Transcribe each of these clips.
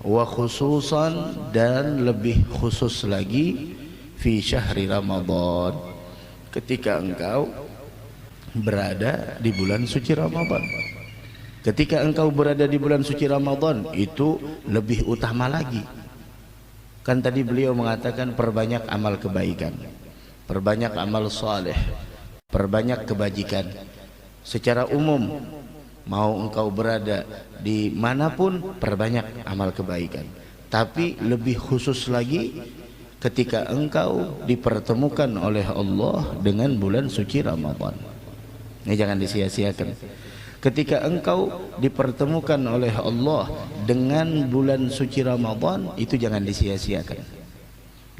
wa khususan dan lebih khusus lagi fi syahri Ramadan, ketika engkau berada di bulan suci Ramadan. Ketika engkau berada di bulan suci Ramadan itu lebih utama lagi. Kan tadi beliau mengatakan perbanyak amal kebaikan, perbanyak amal saleh, perbanyak kebajikan. Secara umum mau engkau berada di manapun perbanyak amal kebaikan. Tapi lebih khusus lagi ketika engkau dipertemukan oleh Allah dengan bulan suci Ramadan. Ini jangan disia-siakan. Ketika engkau dipertemukan oleh Allah dengan bulan suci Ramadan, itu jangan disia-siakan.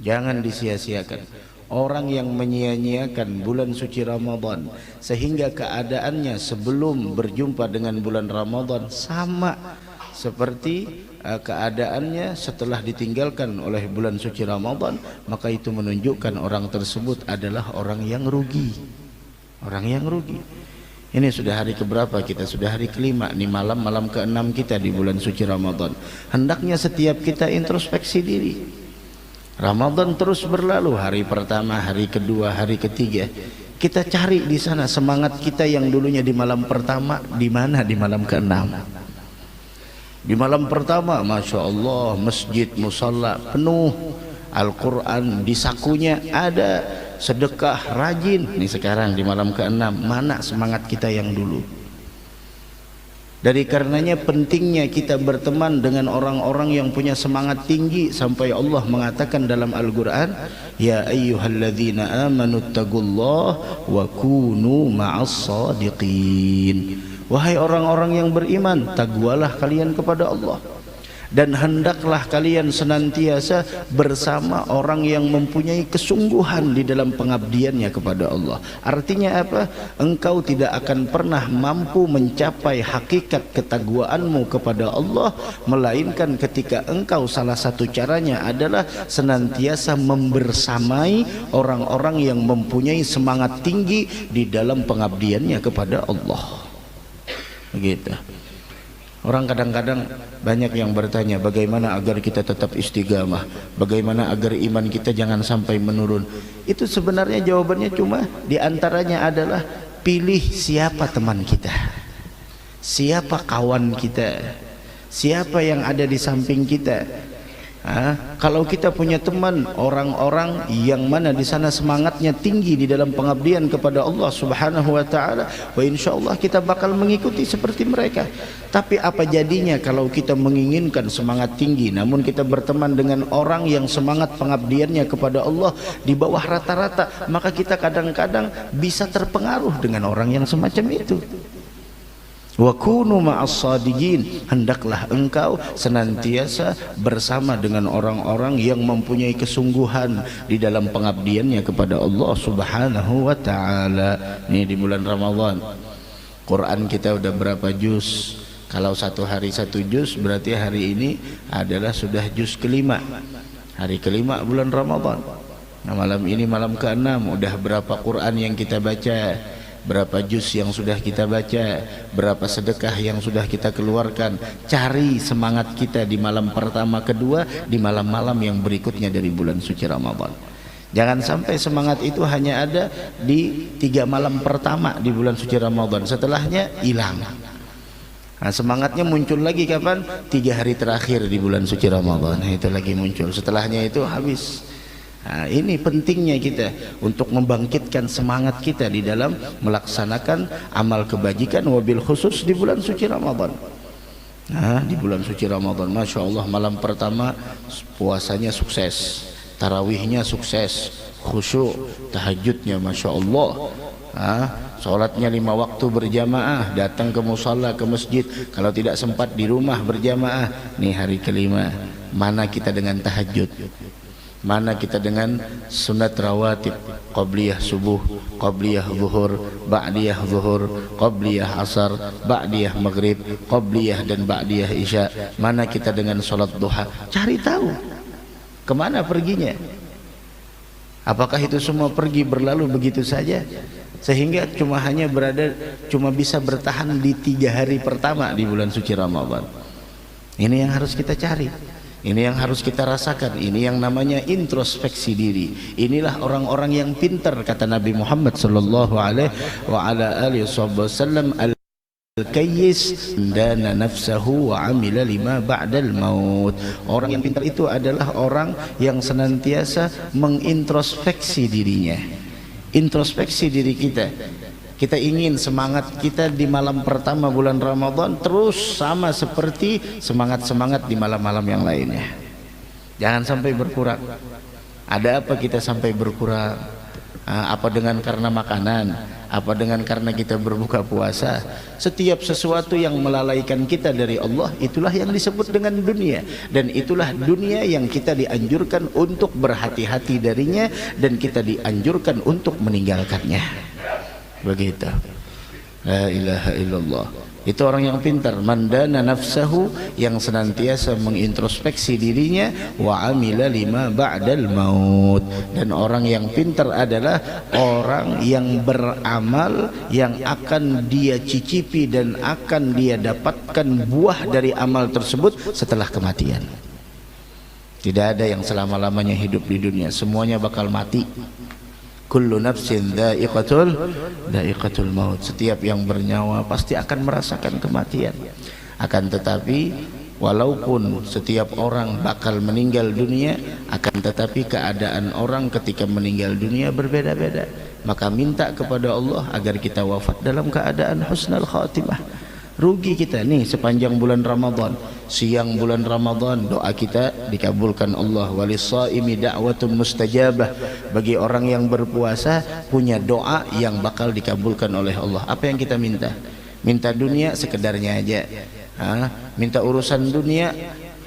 Jangan disia-siakan. Orang yang menyia-nyiakan bulan suci Ramadan sehingga keadaannya sebelum berjumpa dengan bulan Ramadan sama seperti keadaannya setelah ditinggalkan oleh bulan suci Ramadan, maka itu menunjukkan orang tersebut adalah orang yang rugi. Orang yang rugi. Ini sudah hari keberapa kita? Sudah hari kelima. Ini malam ke-6 kita di bulan suci Ramadan. Hendaknya setiap kita introspeksi diri. Ramadan terus berlalu, hari pertama, hari kedua, hari ketiga. Kita cari di sana semangat kita yang dulunya di malam pertama, di mana di malam ke-6. Di malam pertama, Masya Allah, masjid, musalla penuh, Al-Quran di sakunya ada, sedekah rajin. Nih sekarang di malam ke-6, mana semangat kita yang dulu? Dari karenanya pentingnya kita berteman dengan orang-orang yang punya semangat tinggi, sampai Allah mengatakan dalam Al-Quran, ya ayyuhalladzina amanu taqullaha wa kunu ma'as sadiqin. Wahai orang-orang yang beriman, takwalah kalian kepada Allah, dan hendaklah kalian senantiasa bersama orang yang mempunyai kesungguhan di dalam pengabdiannya kepada Allah. Artinya apa? Engkau tidak akan pernah mampu mencapai hakikat ketakwaanmu kepada Allah melainkan ketika engkau, salah satu caranya adalah senantiasa membersamai orang-orang yang mempunyai semangat tinggi di dalam pengabdiannya kepada Allah. Begitu. Orang kadang-kadang banyak yang bertanya, bagaimana agar kita tetap istiqamah, bagaimana agar iman kita jangan sampai menurun. Itu sebenarnya jawabannya cuma diantaranya adalah pilih siapa teman kita, siapa kawan kita, siapa yang ada di samping kita. Kalau kita punya teman orang-orang yang mana di sana semangatnya tinggi di dalam pengabdian kepada Allah Subhanahu wa taala, insyaallah kita bakal mengikuti seperti mereka. Tapi apa jadinya kalau kita menginginkan semangat tinggi namun kita berteman dengan orang yang semangat pengabdiannya kepada Allah di bawah rata-rata, maka kita kadang-kadang bisa terpengaruh dengan orang yang semacam itu. Wa kunu ma'as sadiqin, hendaklah engkau senantiasa bersama dengan orang-orang yang mempunyai kesungguhan di dalam pengabdiannya kepada Allah Subhanahu wa taala. Ini di bulan Ramadan. Quran kita udah berapa juz? Kalau satu hari satu juz, berarti hari ini adalah sudah juz kelima. Hari kelima bulan Ramadan. Nah, malam ini malam ke-6, udah berapa Quran yang kita baca? Berapa juz yang sudah kita baca, berapa sedekah yang sudah kita keluarkan. Cari semangat kita di malam pertama, kedua, di malam-malam yang berikutnya dari bulan suci Ramadan. Jangan sampai semangat itu hanya ada di 3 malam pertama di bulan suci Ramadan, setelahnya hilang. Nah, semangatnya muncul lagi kapan? 3 hari terakhir di bulan suci Ramadan. Nah, itu lagi muncul, setelahnya itu habis. Nah, ini pentingnya kita untuk membangkitkan semangat kita di dalam melaksanakan amal kebajikan, wabil khusus di bulan suci Ramadan. Nah, di bulan suci Ramadan, Masya Allah, malam pertama puasanya sukses, tarawihnya sukses, khusyuk, tahajudnya Masya Allah, sholatnya 5 waktu berjamaah, datang ke musalla, ke masjid, kalau tidak sempat di rumah berjamaah. Nih hari kelima, mana kita dengan tahajud? Mana kita dengan sunat rawatib, qabliyah subuh, qabliyah zuhur, ba'diyah zuhur, qabliyah asar, ba'diyah maghrib, qabliyah dan ba'diyah isya. Mana kita dengan sholat duha? Cari tahu kemana perginya. Apakah itu semua pergi berlalu begitu saja sehingga cuma bisa bertahan di 3 hari pertama di bulan suci Ramadan? Ini yang harus kita cari. Ini yang harus kita rasakan. Ini yang namanya introspeksi diri. Inilah orang-orang yang pintar, kata Nabi Muhammad sallallahu alaihi wasallam, al-kayyis dana nafsahu wa amila lima ba'dal maut. Orang yang pintar itu adalah orang yang senantiasa mengintrospeksi dirinya. Introspeksi diri kita. Kita ingin semangat kita di malam pertama bulan Ramadan terus sama seperti semangat-semangat di malam-malam yang lainnya. Jangan sampai berkurang. Ada apa kita sampai berkurang? Apa dengan karena makanan? Apa dengan karena kita berbuka puasa? Setiap sesuatu yang melalaikan kita dari Allah, itulah yang disebut dengan dunia. Dan itulah dunia yang kita dianjurkan untuk berhati-hati darinya, dan kita dianjurkan untuk meninggalkannya. Begitu. La ilaha illallah. Itu orang yang pintar, mandana nafsahu, yang senantiasa mengintrospeksi dirinya, wa amila lima ba'dal maut. Dan orang yang pintar adalah orang yang beramal yang akan dia cicipi dan akan dia dapatkan buah dari amal tersebut setelah kematian. Tidak ada yang selama-lamanya hidup di dunia, semuanya bakal mati. Kullu nafsin dha'iqatul maut. Setiap yang bernyawa pasti akan merasakan kematian. Akan tetapi walaupun setiap orang bakal meninggal dunia, akan tetapi keadaan orang ketika meninggal dunia berbeda-beda. Maka minta kepada Allah agar kita wafat dalam keadaan husnul khatimah. Rugi kita nih sepanjang bulan Ramadan. Siang bulan Ramadan doa kita dikabulkan Allah. Walis-shaimi da'watun mustajabah. Bagi orang yang berpuasa punya doa yang bakal dikabulkan oleh Allah. Apa yang kita minta? Minta dunia sekedarnya aja. Minta urusan dunia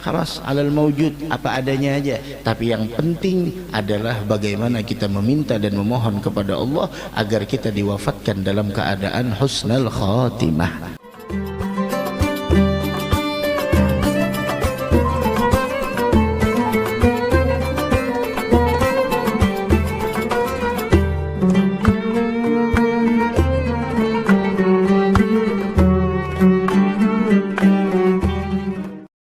khalas alal maujud, apa adanya aja. Tapi yang penting adalah bagaimana kita meminta dan memohon kepada Allah agar kita diwafatkan dalam keadaan husnul khatimah.